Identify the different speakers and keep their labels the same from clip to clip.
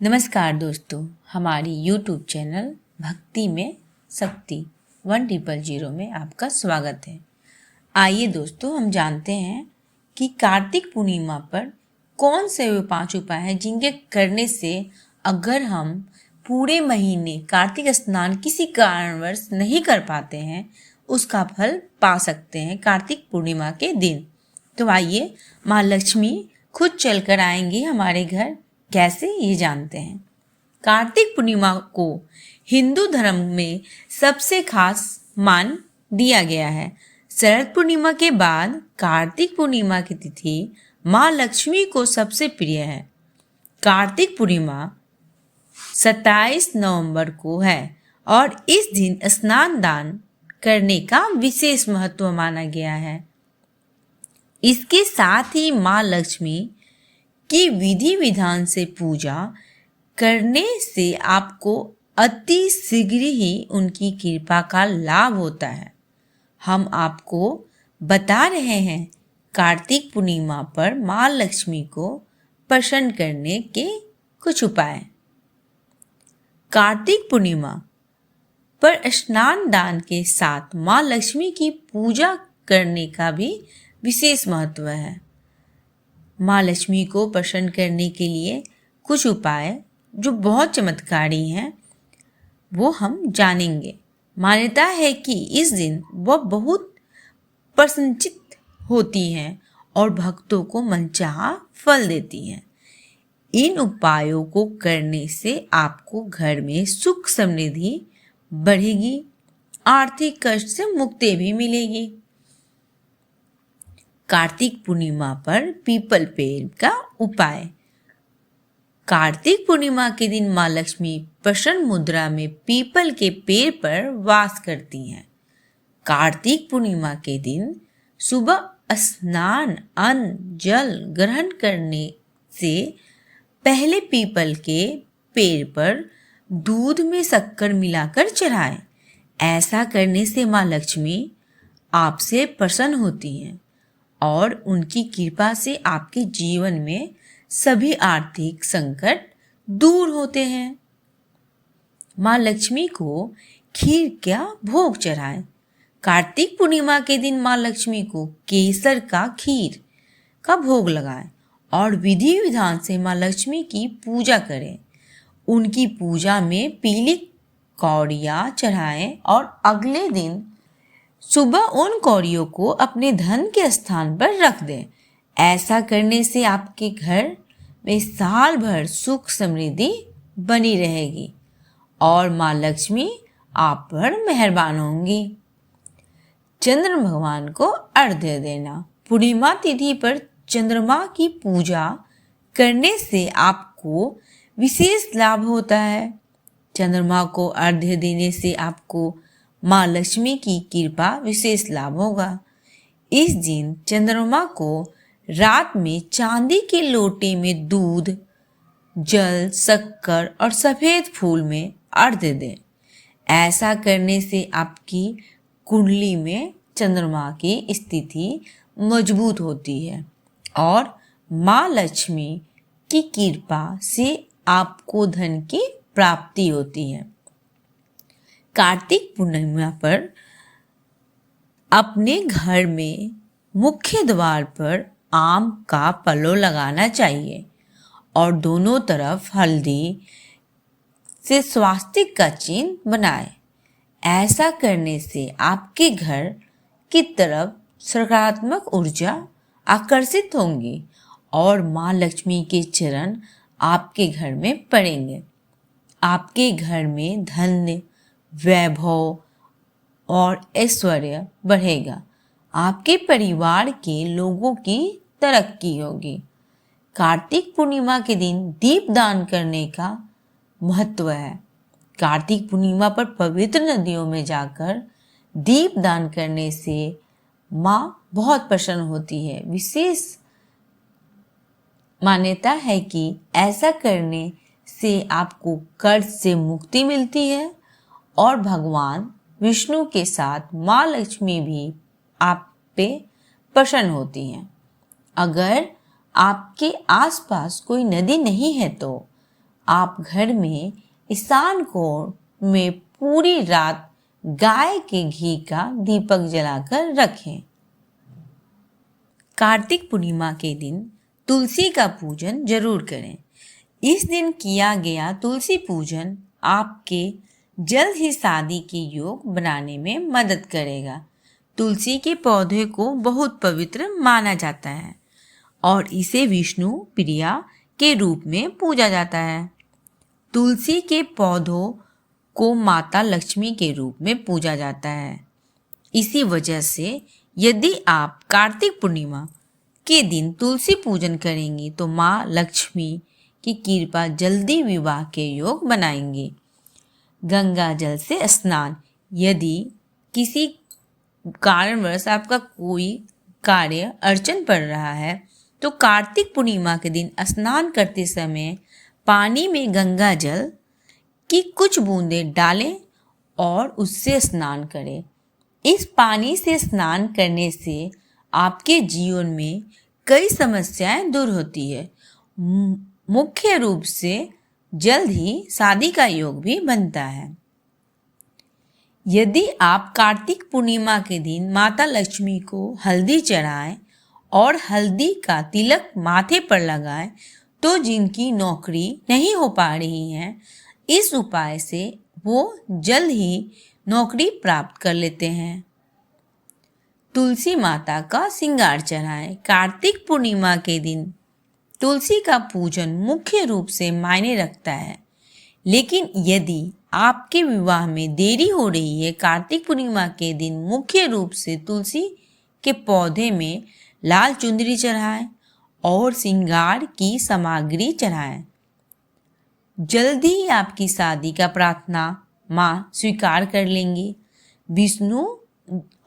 Speaker 1: नमस्कार दोस्तों, हमारी YouTube चैनल भक्ति में शक्ति 1000 में आपका स्वागत है। आइए दोस्तों, हम जानते हैं कि कार्तिक पूर्णिमा पर कौन से वे 5 उपाय हैं जिनके करने से अगर हम पूरे महीने कार्तिक स्नान किसी कारणवश नहीं कर पाते हैं, उसका फल पा सकते हैं कार्तिक पूर्णिमा के दिन। तो आइए, माँ लक्ष्मी खुद चलकर आएंगी हमारे घर। कैसे, ये जानते हैं। कार्तिक पूर्णिमा को हिंदू धर्म में सबसे खास मान दिया गया है। शरद पूर्णिमा के बाद कार्तिक पूर्णिमा की तिथि माँ लक्ष्मी को सबसे प्रिय है। कार्तिक पूर्णिमा 27 नवंबर को है और इस दिन स्नान दान करने का विशेष महत्व माना गया है। इसके साथ ही माँ लक्ष्मी की विधि विधान से पूजा करने से आपको अति शीघ्र ही उनकी कृपा का लाभ होता है। हम आपको बता रहे हैं कार्तिक पूर्णिमा पर माँ लक्ष्मी को प्रसन्न करने के कुछ उपाय। कार्तिक पूर्णिमा पर स्नान दान के साथ माँ लक्ष्मी की पूजा करने का भी विशेष महत्व है। माँ लक्ष्मी को प्रसन्न करने के लिए कुछ उपाय जो बहुत चमत्कारी हैं वो हम जानेंगे। मान्यता है कि इस दिन वह बहुत प्रसन्नचित्त होती हैं और भक्तों को मनचाहा फल देती हैं। इन उपायों को करने से आपको घर में सुख समृद्धि बढ़ेगी, आर्थिक कष्ट से मुक्ति भी मिलेगी। कार्तिक पूर्णिमा पर पीपल पेड़ का उपाय। कार्तिक पूर्णिमा के दिन माँ लक्ष्मी प्रसन्न मुद्रा में पीपल के पेड़ पर वास करती हैं। कार्तिक पूर्णिमा के दिन सुबह स्नान, अन्न, जल ग्रहण करने से पहले पीपल के पेड़ पर दूध में शक्कर मिलाकर चढ़ाएं। ऐसा करने से माँ लक्ष्मी आपसे प्रसन्न होती हैं और उनकी कृपा से आपके जीवन में सभी आर्थिक संकट दूर होते हैं। माँ लक्ष्मी को खीर का भोग चढ़ाएं। कार्तिक पूर्णिमा के दिन माँ लक्ष्मी को केसर का खीर का भोग लगाएं और विधि विधान से माँ लक्ष्मी की पूजा करें। उनकी पूजा में पीली कौड़ियाँ चढ़ाएं और अगले दिन सुबह उन कौड़ियों को अपने धन के स्थान पर रख दें। ऐसा करने से आपके घर में साल भर सुख समृद्धि बनी रहेगी और माँ लक्ष्मी आप पर मेहरबान होंगी। चंद्र भगवान को अर्घ्य देना। पूर्णिमा तिथि पर चंद्रमा की पूजा करने से आपको विशेष लाभ होता है। चंद्रमा को अर्घ्य देने से आपको माँ लक्ष्मी की कृपा विशेष लाभ होगा। इस दिन चंद्रमा को रात में चांदी के लोटे में दूध, जल, शक्कर और सफ़ेद फूल में अर्घ्य दें। ऐसा करने से आपकी कुंडली में चंद्रमा की स्थिति मजबूत होती है और माँ लक्ष्मी की कृपा से आपको धन की प्राप्ति होती है। कार्तिक पूर्णिमा पर अपने घर में मुख्य द्वार पर आम का पल्लो लगाना चाहिए और दोनों तरफ हल्दी से स्वास्तिक का चिन्ह बनाएं। ऐसा करने से आपके घर की तरफ सकारात्मक ऊर्जा आकर्षित होंगी और माँ लक्ष्मी के चरण आपके घर में पड़ेंगे। आपके घर में धन, वैभव और ऐश्वर्य बढ़ेगा। आपके परिवार के लोगों की तरक्की होगी। कार्तिक पूर्णिमा के दिन दीप दान करने का महत्व है। कार्तिक पूर्णिमा पर पवित्र नदियों में जाकर दीप दान करने से माँ बहुत प्रसन्न होती है। विशेष मान्यता है कि ऐसा करने से आपको कर्ज से मुक्ति मिलती है और भगवान विष्णु के साथ माँ लक्ष्मी भी आप पे प्रसन्न होती हैं। अगर आपके आसपास कोई नदी नहीं है तो आप घर में ईशान कोण में पूरी रात गाय के घी का दीपक जलाकर रखें। कार्तिक पूर्णिमा के दिन तुलसी का पूजन जरूर करें। इस दिन किया गया तुलसी पूजन आपके जल्द ही शादी के योग बनाने में मदद करेगा। तुलसी के पौधे को बहुत पवित्र माना जाता है और इसे विष्णु प्रिया के रूप में पूजा जाता है। तुलसी के पौधों को माता लक्ष्मी के रूप में पूजा जाता है। इसी वजह से यदि आप कार्तिक पूर्णिमा के दिन तुलसी पूजन करेंगी तो माँ लक्ष्मी की कृपा जल्दी विवाह के योग बनाएंगे। गंगा जल से स्नान। यदि किसी कारणवश आपका कोई कार्य अड़चन पड़ रहा है तो कार्तिक पूर्णिमा के दिन स्नान करते समय पानी में गंगा जल की कुछ बूंदें डालें और उससे स्नान करें। इस पानी से स्नान करने से आपके जीवन में कई समस्याएं दूर होती है। मुख्य रूप से जल्द ही शादी का योग भी बनता है। यदि आप कार्तिक पूर्णिमा के दिन माता लक्ष्मी को हल्दी चढ़ाएं और हल्दी का तिलक माथे पर लगाएं तो जिनकी नौकरी नहीं हो पा रही है, इस उपाय से वो जल्द ही नौकरी प्राप्त कर लेते हैं। तुलसी माता का श्रृंगार चढ़ाएं। कार्तिक पूर्णिमा के दिन तुलसी का पूजन मुख्य रूप से मायने रखता है, लेकिन यदि आपके विवाह में देरी हो रही है, कार्तिक पूर्णिमा के दिन मुख्य रूप से तुलसी के पौधे में लाल चुंदरी चढ़ाएं और श्रृंगार की सामग्री चढ़ाएं। जल्द ही आपकी शादी का प्रार्थना माँ स्वीकार कर लेंगी। विष्णु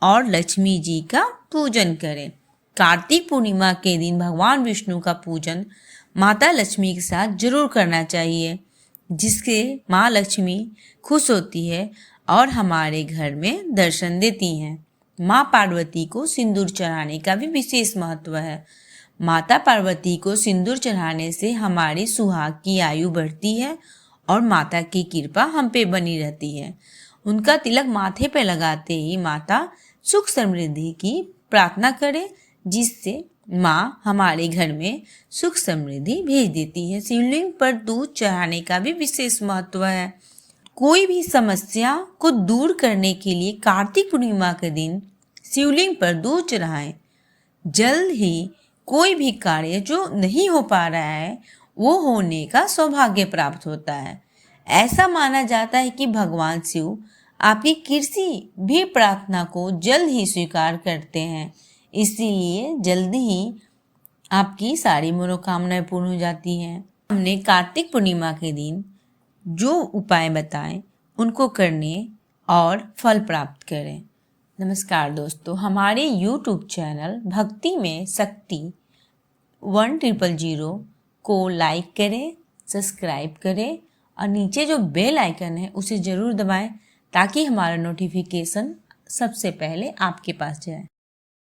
Speaker 1: और लक्ष्मी जी का पूजन करें। कार्तिक पूर्णिमा के दिन भगवान विष्णु का पूजन माता लक्ष्मी के साथ जरूर करना चाहिए, जिससे माँ लक्ष्मी खुश होती है और हमारे घर में दर्शन देती हैं। माँ पार्वती को सिंदूर चढ़ाने का भी विशेष महत्व है। माता पार्वती को सिंदूर चढ़ाने से हमारी सुहाग की आयु बढ़ती है और माता की कृपा हम पे बनी रहती है। उनका तिलक माथे पे लगाते ही माता सुख समृद्धि की प्रार्थना करें, जिससे माँ हमारे घर में सुख समृद्धि भेज देती है। शिवलिंग पर दूध चढ़ाने का भी विशेष महत्व है। कोई भी समस्या को दूर करने के लिए कार्तिक पूर्णिमा के दिन शिवलिंग पर दूध चढ़ाएं। जल्द ही कोई भी कार्य जो नहीं हो पा रहा है वो होने का सौभाग्य प्राप्त होता है। ऐसा माना जाता है कि भगवान शिव आपकी किसी भी प्रार्थना को जल्द ही स्वीकार करते हैं, इसीलिए जल्द ही आपकी सारी मनोकामनाएं पूर्ण हो जाती हैं। हमने कार्तिक पूर्णिमा के दिन जो उपाय बताएं उनको करने और फल प्राप्त करें। नमस्कार दोस्तों, हमारे YouTube चैनल भक्ति में शक्ति 1000 को लाइक करें, सब्सक्राइब करें और नीचे जो बेल आइकन है उसे ज़रूर दबाएं ताकि हमारा नोटिफिकेशन सबसे पहले आपके पास जाए।